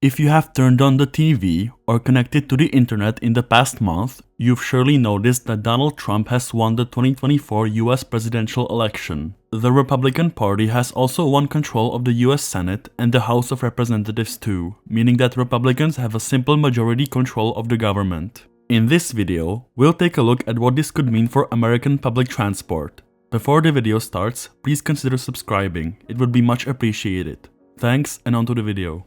If you have turned on the TV or connected to the internet in the past month, you've surely noticed that Donald Trump has won the 2024 US presidential election. The Republican Party has also won control of the US Senate and the House of Representatives too, meaning that Republicans have a simple majority control of the government. In this video, we'll take a look at what this could mean for American public transport. Before the video starts, please consider subscribing, it would be much appreciated. Thanks, and on to the video.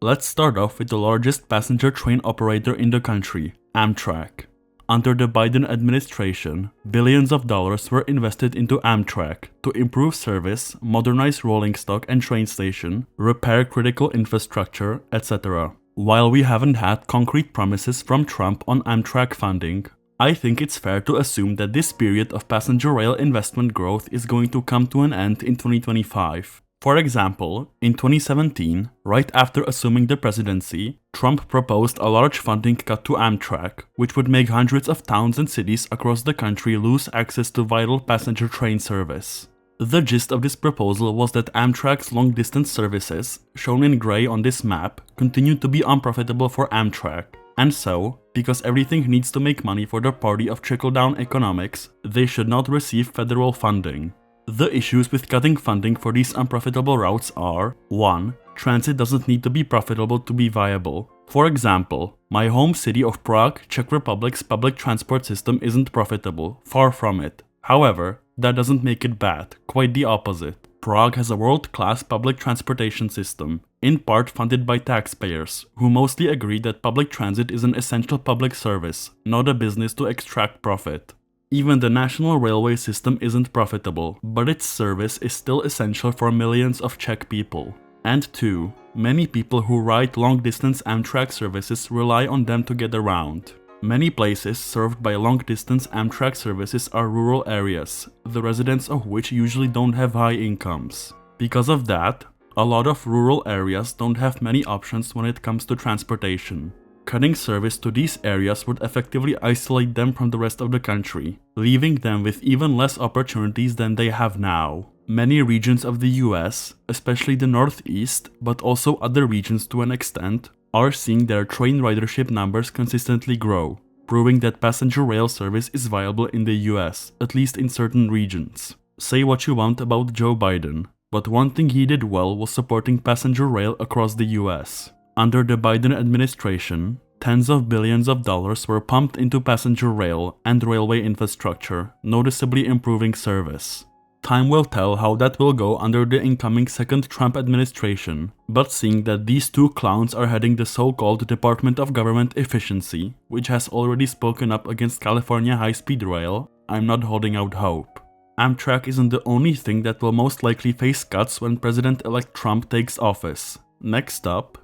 Let's start off with the largest passenger train operator in the country, Amtrak. Under the Biden administration, billions of dollars were invested into Amtrak to improve service, modernize rolling stock and train station, repair critical infrastructure, etc. While we haven't had concrete promises from Trump on Amtrak funding, I think it's fair to assume that this period of passenger rail investment growth is going to come to an end in 2025. For example, in 2017, right after assuming the presidency, Trump proposed a large funding cut to Amtrak, which would make hundreds of towns and cities across the country lose access to vital passenger train service. The gist of this proposal was that Amtrak's long-distance services, shown in gray on this map, continued to be unprofitable for Amtrak. And so, because everything needs to make money for the party of trickle-down economics, they should not receive federal funding. The issues with cutting funding for these unprofitable routes are: 1. Transit doesn't need to be profitable to be viable. For example, my home city of Prague, Czech Republic's public transport system isn't profitable, far from it. However, that doesn't make it bad, quite the opposite. Prague has a world-class public transportation system, in part funded by taxpayers, who mostly agree that public transit is an essential public service, not a business to extract profit. Even the national railway system isn't profitable, but its service is still essential for millions of Czech people. And 2. Many people who ride long-distance Amtrak services rely on them to get around. Many places served by long-distance Amtrak services are rural areas, the residents of which usually don't have high incomes. Because of that, a lot of rural areas don't have many options when it comes to transportation. Cutting service to these areas would effectively isolate them from the rest of the country, leaving them with even less opportunities than they have now. Many regions of the US, especially the Northeast, but also other regions to an extent, are seeing their train ridership numbers consistently grow, proving that passenger rail service is viable in the US, at least in certain regions. Say what you want about Joe Biden, but one thing he did well was supporting passenger rail across the US. Under the Biden administration, tens of billions of dollars were pumped into passenger rail and railway infrastructure, noticeably improving service. Time will tell how that will go under the incoming second Trump administration, but seeing that these two clowns are heading the so-called Department of Government Efficiency, which has already spoken up against California high-speed rail, I'm not holding out hope. Amtrak isn't the only thing that will most likely face cuts when President-elect Trump takes office. Next up,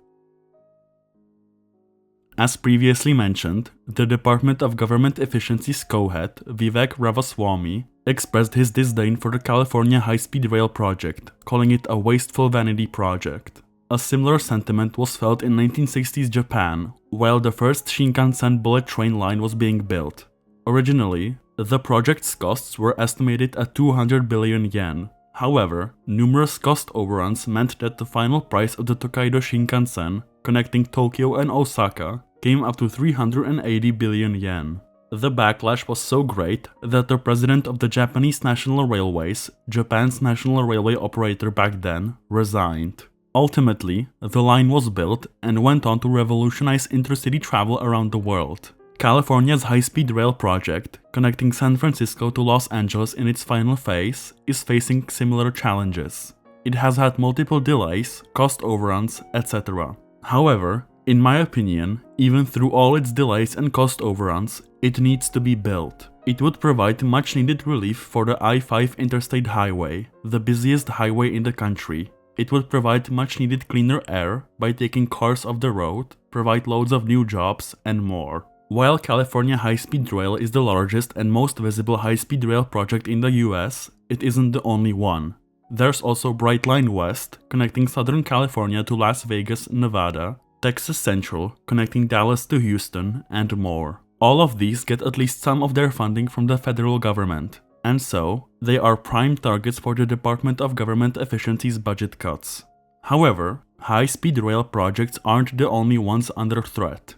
as previously mentioned, the Department of Government Efficiency's co-head, Vivek Ramaswamy, expressed his disdain for the California high-speed rail project, calling it a wasteful vanity project. A similar sentiment was felt in 1960s Japan, while the first Shinkansen bullet train line was being built. Originally, the project's costs were estimated at 200 billion yen. However, numerous cost overruns meant that the final price of the Tokaido Shinkansen, connecting Tokyo and Osaka, came up to 380 billion yen. The backlash was so great that the president of the Japanese National Railways, Japan's national railway operator back then, resigned. Ultimately, the line was built and went on to revolutionize intercity travel around the world. California's high-speed rail project, connecting San Francisco to Los Angeles in its final phase, is facing similar challenges. It has had multiple delays, cost overruns, etc. However, in my opinion, even through all its delays and cost overruns, it needs to be built. It would provide much-needed relief for the I-5 interstate highway, the busiest highway in the country. It would provide much-needed cleaner air by taking cars off the road, provide loads of new jobs, and more. While California high-speed rail is the largest and most visible high-speed rail project in the US, it isn't the only one. There's also Brightline West, connecting Southern California to Las Vegas, Nevada, Texas Central, connecting Dallas to Houston, and more. All of these get at least some of their funding from the federal government, and so they are prime targets for the Department of Government Efficiency's budget cuts. However, high-speed rail projects aren't the only ones under threat.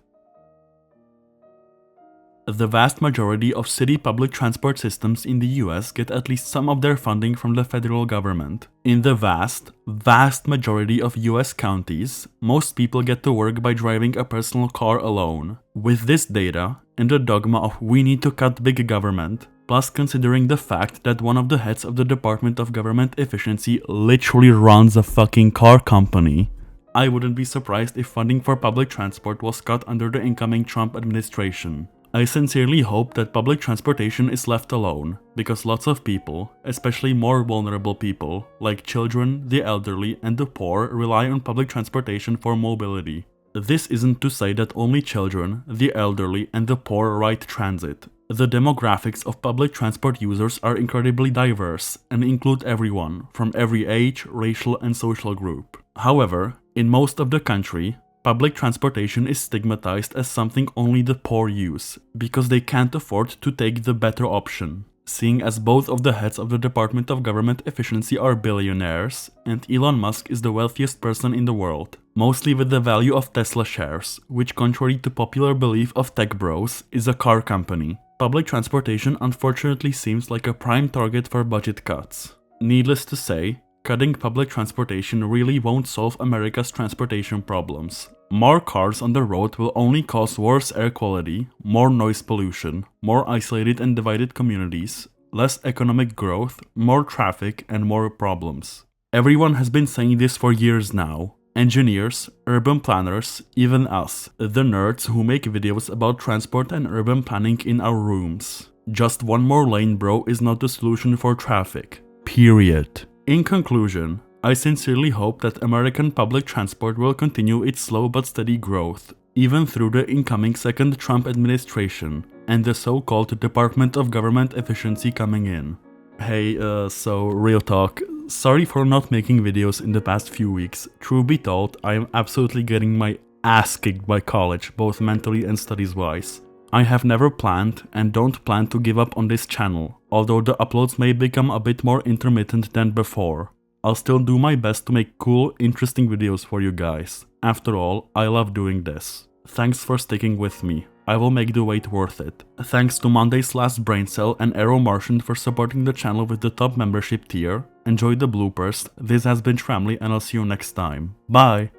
The vast majority of city public transport systems in the US get at least some of their funding from the federal government. In the vast majority of US counties, most people get to work by driving a personal car alone. With this data, and the dogma of we need to cut big government, plus considering the fact that one of the heads of the Department of Government Efficiency literally runs a fucking car company, I wouldn't be surprised if funding for public transport was cut under the incoming Trump administration. I sincerely hope that public transportation is left alone, because lots of people, especially more vulnerable people, like children, the elderly, and the poor, rely on public transportation for mobility. This isn't to say that only children, the elderly, and the poor ride transit. The demographics of public transport users are incredibly diverse and include everyone, from every age, racial, and social group. However, in most of the country, public transportation is stigmatized as something only the poor use, because they can't afford to take the better option. Seeing as both of the heads of the Department of Government Efficiency are billionaires, and Elon Musk is the wealthiest person in the world, mostly with the value of Tesla shares, which contrary to popular belief of tech bros, is a car company. Public transportation unfortunately seems like a prime target for budget cuts. Needless to say, cutting public transportation really won't solve America's transportation problems. More cars on the road will only cause worse air quality, more noise pollution, more isolated and divided communities, less economic growth, more traffic, and more problems. Everyone has been saying this for years now. Engineers, urban planners, even us, the nerds who make videos about transport and urban planning in our rooms. Just one more lane, bro, is not the solution for traffic. Period. In conclusion, I sincerely hope that American public transport will continue its slow but steady growth, even through the incoming second Trump administration, and the so-called Department of Government Efficiency coming in. Hey, so real talk, sorry for not making videos in the past few weeks. Truth be told, I am absolutely getting my ass kicked by college, both mentally and studies-wise. I have never planned and don't plan to give up on this channel, although the uploads may become a bit more intermittent than before. I'll still do my best to make cool, interesting videos for you guys. After all, I love doing this. Thanks for sticking with me. I will make the wait worth it. Thanks to Monday's Last Brain Cell and Arrow Martian for supporting the channel with the top membership tier. Enjoy the bloopers. This has been Shramley and I'll see you next time. Bye!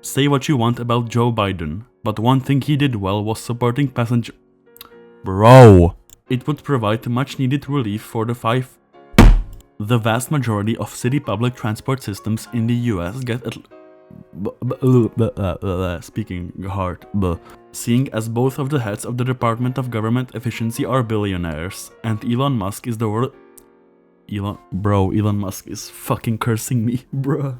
Say what you want about Joe Biden, but one thing he did well was supporting passenger... Bro! It would provide much needed relief for the vast majority of city public transport systems in the US get speaking hard. Seeing as both of the heads of the Department of Government Efficiency are billionaires, and Elon Musk is the world... Elon Musk is fucking cursing me, bruh.